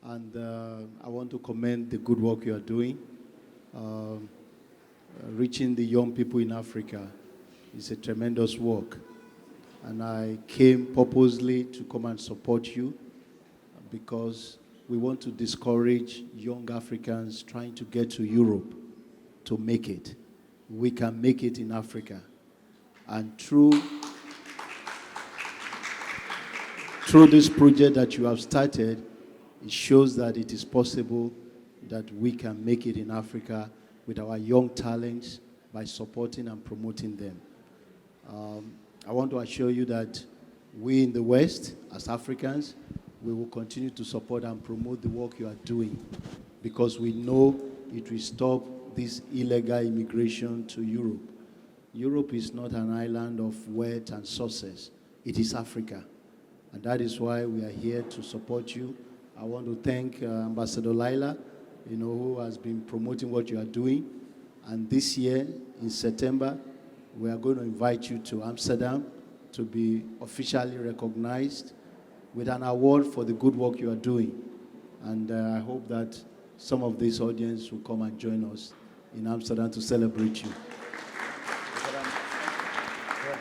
K: And I want to commend the good work you are doing. Reaching the young people in Africa is a tremendous work. And I came purposely to come and support you because we want to discourage young Africans trying to get to Europe to make it. We can make it in Africa. And through this project that you have started, it shows that it is possible that we can make it in Africa with our young talents by supporting and promoting them. I want to assure you that we in the West, as Africans, we will continue to support and promote the work you are doing because we know it will stop this illegal immigration to Europe. Europe is not an island of wealth and success. It is Africa. And that is why we are here to support you. I want to thank Ambassador Laila, who has been promoting what you are doing. And this year, in September, we are going to invite you to Amsterdam to be officially recognized with an award for the good work you are doing. And I hope that some of this audience will come and join us in Amsterdam to celebrate you.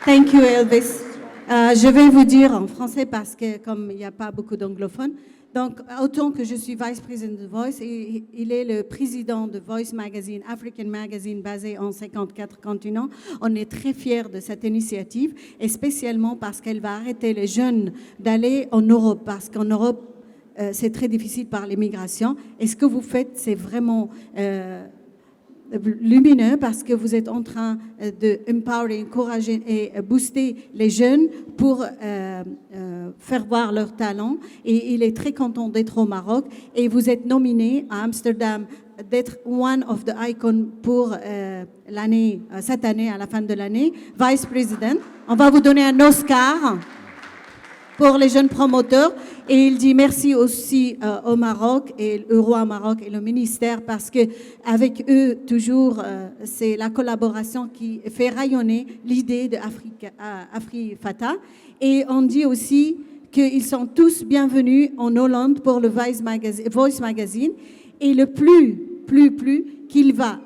D: Thank you, Elvis. Je vais vous dire en français parce que comme il n'y a pas beaucoup d'anglophones, donc autant que je suis vice-président de Voice, et il est le président de Voice Magazine, African Magazine, basé en 54 continents. On est très fiers de cette initiative, et spécialement parce qu'elle va arrêter les jeunes d'aller en Europe, parce qu'en Europe, c'est très difficile par l'immigration. Et ce que vous faites, c'est vraiment lumineux parce que vous êtes en train de empower, encourager et booster les jeunes pour faire voir leur talent. Et il est très content d'être au Maroc. Et vous êtes nominé à Amsterdam d'être one of the icons pour l'année, cette année, à la fin de l'année. Vice President, on va vous donner un Oscar pour les jeunes promoteurs. Et il dit merci aussi au Maroc et au roi Maroc et le ministère parce que avec eux toujours c'est la collaboration qui fait rayonner l'idée de Afrifata. Et on dit aussi qu'ils sont tous bienvenus en Hollande pour le Voice Magazine et le plus qu'il va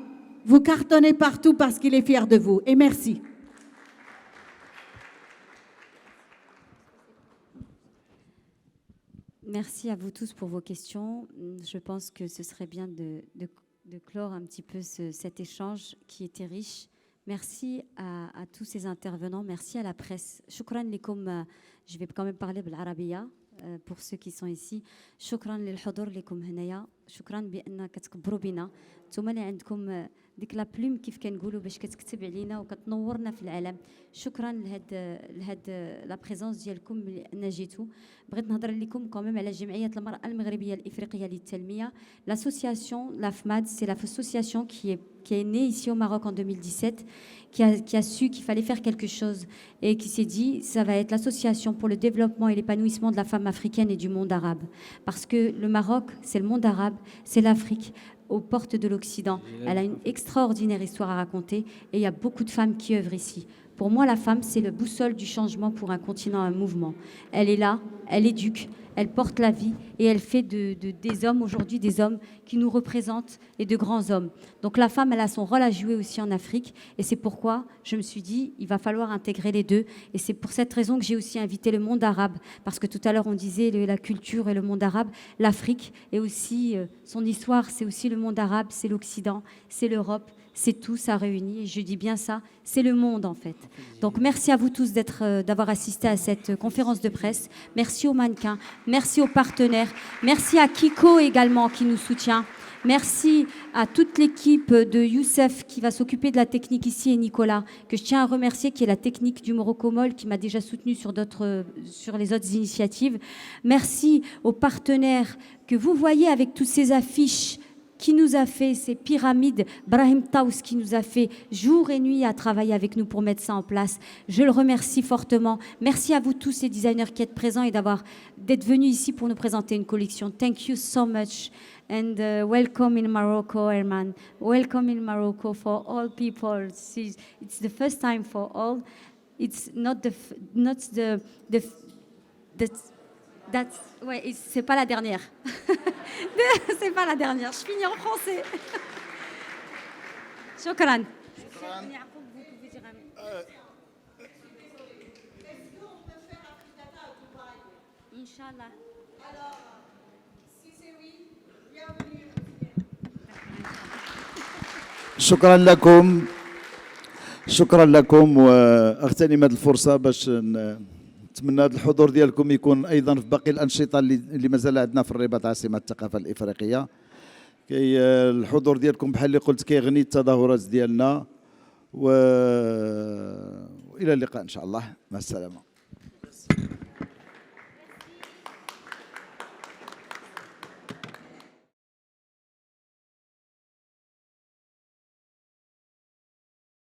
D: vous cartonner partout parce qu'il est fier de vous. Et merci.
A: Merci à vous tous pour vos questions. Je pense que ce serait bien de clore un petit peu cet échange qui était riche. Merci à tous ces intervenants. Merci à la presse. Shukran likum. Je vais quand même parler بالعربية pour ceux qui sont ici. شكرا للحضور لكم هنايا. شكرا بأن كتكبروا بنا. نتوما اللي عندكم ديك لا بلوم كيف كنقولوا باش كتكتب علينا وكتنورنا في العالم. شكرا لهاد لا بريزونس ديالكم لان جيتوا. بغيت نهضر لكم كمان على جمعيه المراه المغربيه الافريقيه للتنميه. L'association l'AFMAD, c'est l'association qui est née ici au Maroc en 2017, qui a su qu'il fallait faire quelque chose et qui s'est dit ça va être l'association pour le développement et l'épanouissement de la femme africaine et du monde arabe. Parce que le Maroc, c'est le monde arabe, c'est l'Afrique aux portes de l'Occident. Elle a une extraordinaire histoire à raconter et il y a beaucoup de femmes qui œuvrent ici. Pour moi, la femme, c'est le boussole du changement pour un continent, un mouvement. Elle est là, elle éduque, elle porte la vie et elle fait des hommes aujourd'hui, des hommes qui nous représentent et de grands hommes. Donc la femme, elle a son rôle à jouer aussi en Afrique et c'est pourquoi je me suis dit, il va falloir intégrer les deux. Et c'est pour cette raison que j'ai aussi invité le monde arabe, parce que tout à l'heure on disait la culture et le monde arabe, l'Afrique et aussi son histoire, c'est aussi le monde arabe, c'est l'Occident, c'est l'Europe. C'est tout, ça réunit, et je dis bien ça, c'est le monde en fait. Donc merci à vous tous d'avoir assisté à cette conférence de presse. Merci aux mannequins, merci aux partenaires, merci à Kiko également qui nous soutient. Merci à toute l'équipe de Youssef qui va s'occuper de la technique ici et Nicolas, que je tiens à remercier, qui est la technique du Morocco-Mol, qui m'a déjà soutenu sur les autres initiatives. Merci aux partenaires que vous voyez avec toutes ces affiches qui nous a fait ces pyramides, Brahim Taous qui nous a fait jour et nuit à travailler avec nous pour mettre ça en place. Je le remercie fortement. Merci à vous tous les designers qui êtes présents et d'être venus ici pour nous présenter une collection. Thank you so much and welcome in Morocco, Herman. Welcome in Morocco for all people. It's the first time for all. It's ouais, c'est pas la dernière. C'est pas la dernière. Je finis en français. Shukran. Inch'Allah.
C: Alors, si c'est oui, bienvenue.
B: شكرا لكم. شكرا لكم، واغتنم هذه الفرصه باش نتمنى هذا الحضور ديالكم يكون ايضا في باقي الانشطه اللي مازال عندنا في الرباط عاصمه الثقافه الافريقيه. كي الحضور ديالكم بحال اللي قلت كيغني التظاهرات ديالنا، والى اللقاء ان شاء الله. مع السلامه.